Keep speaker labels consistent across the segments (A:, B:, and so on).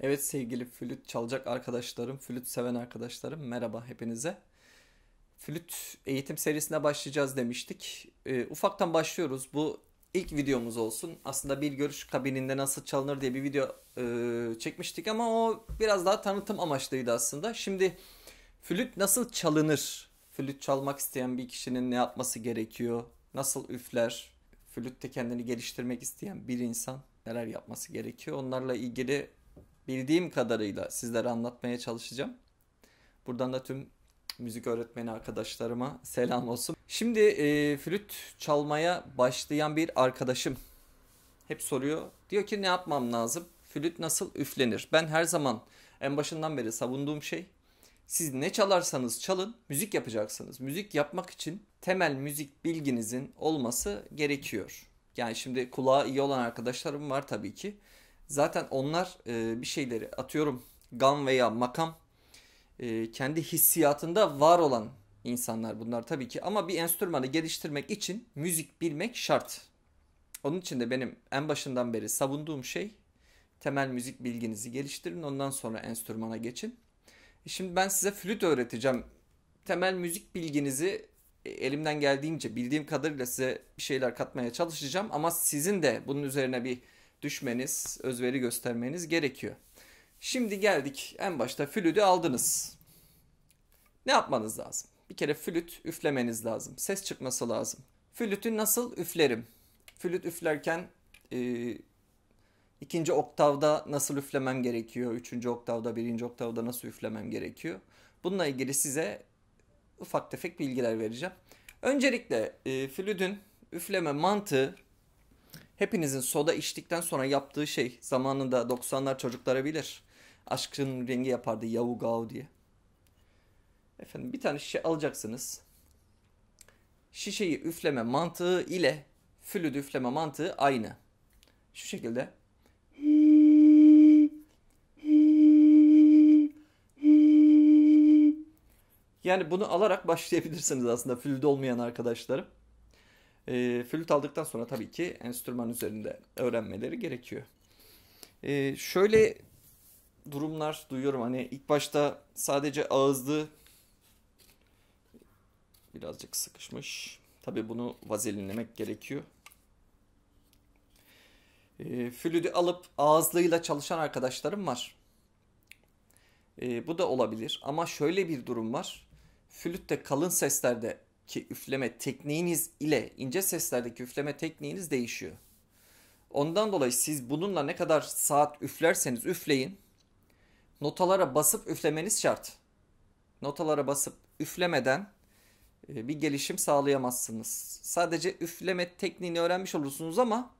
A: Evet sevgili flüt çalacak arkadaşlarım, flüt seven arkadaşlarım merhaba hepinize. Flüt eğitim serisine başlayacağız demiştik. Ufaktan başlıyoruz. Bu ilk videomuz olsun. Aslında bir görüş kabininde nasıl çalınır diye bir video çekmiştik ama o biraz daha tanıtım amaçlıydı aslında. Şimdi flüt nasıl çalınır? Flüt çalmak isteyen bir kişinin ne yapması gerekiyor? Nasıl üfler? Flütte kendini geliştirmek isteyen bir insan neler yapması gerekiyor? Onlarla ilgili bildiğim kadarıyla sizlere anlatmaya çalışacağım. Buradan da tüm müzik öğretmeni arkadaşlarıma selam olsun. Şimdi flüt çalmaya başlayan bir arkadaşım hep soruyor. Diyor ki ne yapmam lazım? Flüt nasıl üflenir? Ben her zaman en başından beri savunduğum şey siz ne çalarsanız çalın müzik yapacaksınız. Müzik yapmak için temel müzik bilginizin olması gerekiyor. Yani şimdi kulağı iyi olan arkadaşlarım var tabii ki. Zaten onlar bir şeyleri atıyorum gam veya makam kendi hissiyatında var olan insanlar bunlar tabii ki. Ama bir enstrümanı geliştirmek için müzik bilmek şart. Onun için de benim en başından beri savunduğum şey temel müzik bilginizi geliştirin ondan sonra enstrümana geçin. Şimdi ben size flüt öğreteceğim. Temel müzik bilginizi elimden geldiğince bildiğim kadarıyla size bir şeyler katmaya çalışacağım. Ama sizin de bunun üzerine bir düşmeniz, özveri göstermeniz gerekiyor. Şimdi geldik en başta flütü aldınız. Ne yapmanız lazım? Bir kere flüt üflemeniz lazım. Ses çıkması lazım. Flütü nasıl üflerim? Flüt üflerken e, ikinci oktavda nasıl üflemem gerekiyor? Üçüncü oktavda, birinci oktavda nasıl üflemem gerekiyor? Bununla ilgili size ufak tefek bilgiler vereceğim. Öncelikle flütün üfleme mantığı hepinizin soda içtikten sonra yaptığı şey zamanında 90'lar çocuklara bilir. Aşkın rengi yapardı yavu gav diye. Efendim bir tane şişe alacaksınız. Şişeyi üfleme mantığı ile flütü üfleme mantığı aynı. Şu şekilde. Yani bunu alarak başlayabilirsiniz aslında flüt olmayan arkadaşlarım. Flüt aldıktan sonra tabii ki enstrüman üzerinde öğrenmeleri gerekiyor. Şöyle durumlar duyuyorum hani ilk başta sadece ağızlı birazcık sıkışmış. Tabii bunu vazelinlemek gerekiyor. Flütü alıp ağızlığıyla çalışan arkadaşlarım var. Bu da olabilir ama şöyle bir durum var. Flütte kalın seslerdeki üfleme tekniğiniz ile ince seslerdeki üfleme tekniğiniz değişiyor. Ondan dolayı siz bununla ne kadar saat üflerseniz üfleyin, notalara basıp üflemeniz şart. Notalara basıp üflemeden bir gelişim sağlayamazsınız. Sadece üfleme tekniğini öğrenmiş olursunuz ama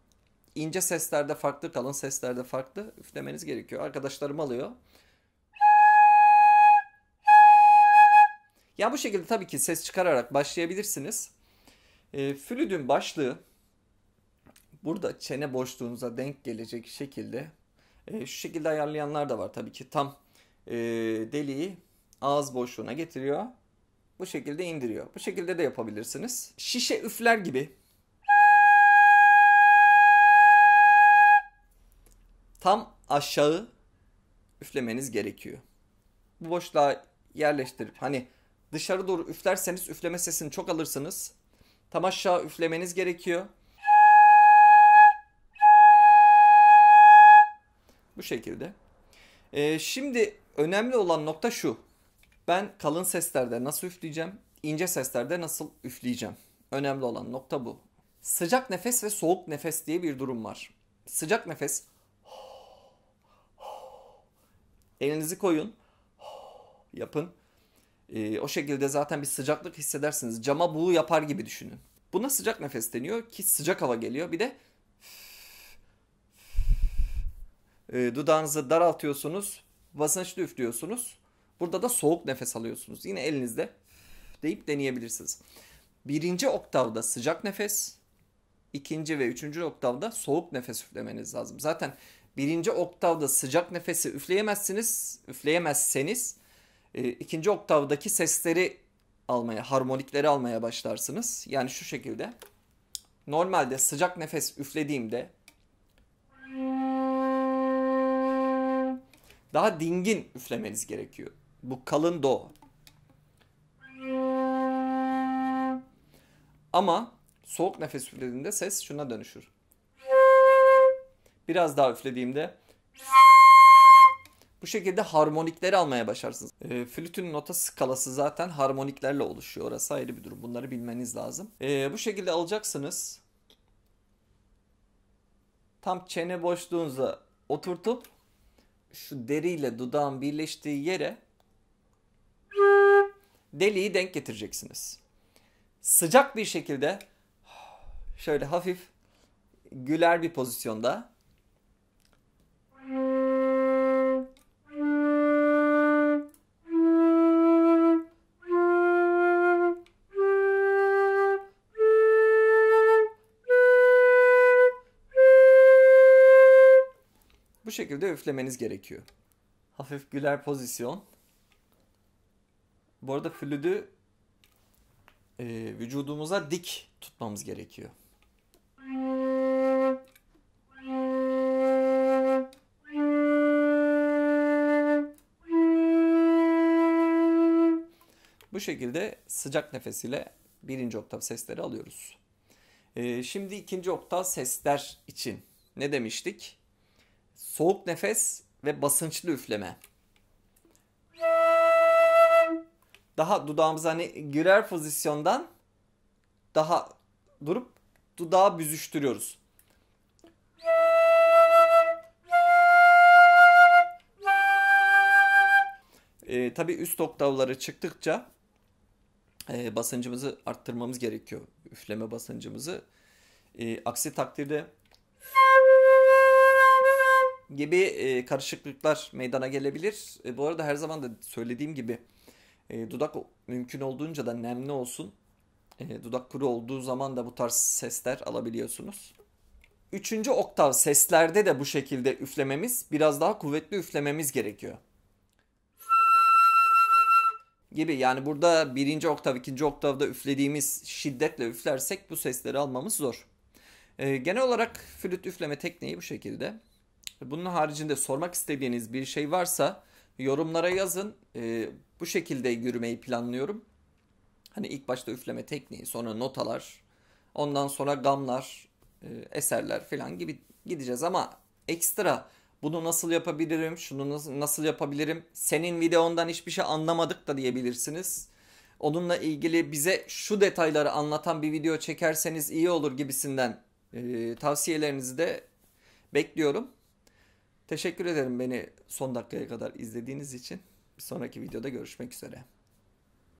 A: ince seslerde farklı, kalın seslerde farklı üflemeniz gerekiyor. Arkadaşlarım alıyor. Ya bu şekilde tabii ki ses çıkararak başlayabilirsiniz. Flütün başlığı burada çene boşluğunuza denk gelecek şekilde şu şekilde ayarlayanlar da var tabii ki tam deliği ağız boşluğuna getiriyor. Bu şekilde indiriyor. Bu şekilde de yapabilirsiniz. Şişe üfler gibi tam aşağı üflemeniz gerekiyor. Bu boşluğa yerleştirip hani dışarı doğru üflerseniz üfleme sesini çok alırsınız. Tam aşağı üflemeniz gerekiyor. Bu şekilde. Şimdi önemli olan nokta şu. Ben kalın seslerde nasıl üfleyeceğim? İnce seslerde nasıl üfleyeceğim? Önemli olan nokta bu. Sıcak nefes ve soğuk nefes diye bir durum var. Sıcak nefes elinizi koyun yapın. O şekilde zaten bir sıcaklık hissedersiniz. Cama buğu yapar gibi düşünün. Buna sıcak nefes deniyor ki sıcak hava geliyor. Bir de dudağınızı daraltıyorsunuz. Basınçlı üflüyorsunuz. Burada da soğuk nefes alıyorsunuz. Yine elinizde deyip deneyebilirsiniz. Birinci oktavda sıcak nefes, ikinci ve üçüncü oktavda soğuk nefes üflemeniz lazım. Zaten birinci oktavda sıcak nefesi üfleyemezseniz ikinci oktavdaki sesleri almaya, harmonikleri almaya başlarsınız. Yani şu şekilde. Normalde sıcak nefes üflediğimde Daha dingin üflemeniz gerekiyor. Bu kalın do. Ama soğuk nefes üflediğimde ses şuna dönüşür. Biraz daha üflediğimde bu şekilde harmonikleri almaya başlarsınız. Flütün nota skalası zaten harmoniklerle oluşuyor. Orası ayrı bir durum. Bunları bilmeniz lazım. Bu şekilde alacaksınız. Tam çene boşluğunuza oturtup şu deriyle dudağın birleştiği yere deliği denk getireceksiniz. Sıcak bir şekilde şöyle hafif güler bir pozisyonda bu şekilde üflemeniz gerekiyor. Hafif güler pozisyon. Bu arada flütü vücudumuza dik tutmamız gerekiyor. Bu şekilde sıcak nefes ile birinci oktav sesleri alıyoruz. Şimdi ikinci oktav sesler için ne demiştik? Soğuk nefes ve basınçlı üfleme. Daha dudağımızı hani girer pozisyondan daha durup dudağı büzüştürüyoruz. Tabii üst oktavları çıktıkça basıncımızı arttırmamız gerekiyor. Üfleme basıncımızı. Aksi takdirde gibi karışıklıklar meydana gelebilir. Bu arada her zaman da söylediğim gibi dudak mümkün olduğunca da nemli olsun. Dudak kuru olduğu zaman da bu tarz sesler alabiliyorsunuz. Üçüncü oktav seslerde de bu şekilde üflememiz, biraz daha kuvvetli üflememiz gerekiyor. Gibi yani burada birinci oktav, ikinci oktavda üflediğimiz şiddetle üflersek bu sesleri almamız zor. Genel olarak flüt üfleme tekniği bu şekilde. Bunun haricinde sormak istediğiniz bir şey varsa yorumlara yazın. Bu şekilde yürümeyi planlıyorum. Hani ilk başta üfleme tekniği, sonra notalar, ondan sonra gamlar, eserler falan gibi gideceğiz. Ama ekstra bunu nasıl yapabilirim, şunu nasıl yapabilirim, senin videondan hiçbir şey anlamadık da diyebilirsiniz. Onunla ilgili bize şu detayları anlatan bir video çekerseniz iyi olur gibisinden tavsiyelerinizi de bekliyorum. Teşekkür ederim beni son dakikaya kadar izlediğiniz için. Bir sonraki videoda görüşmek üzere.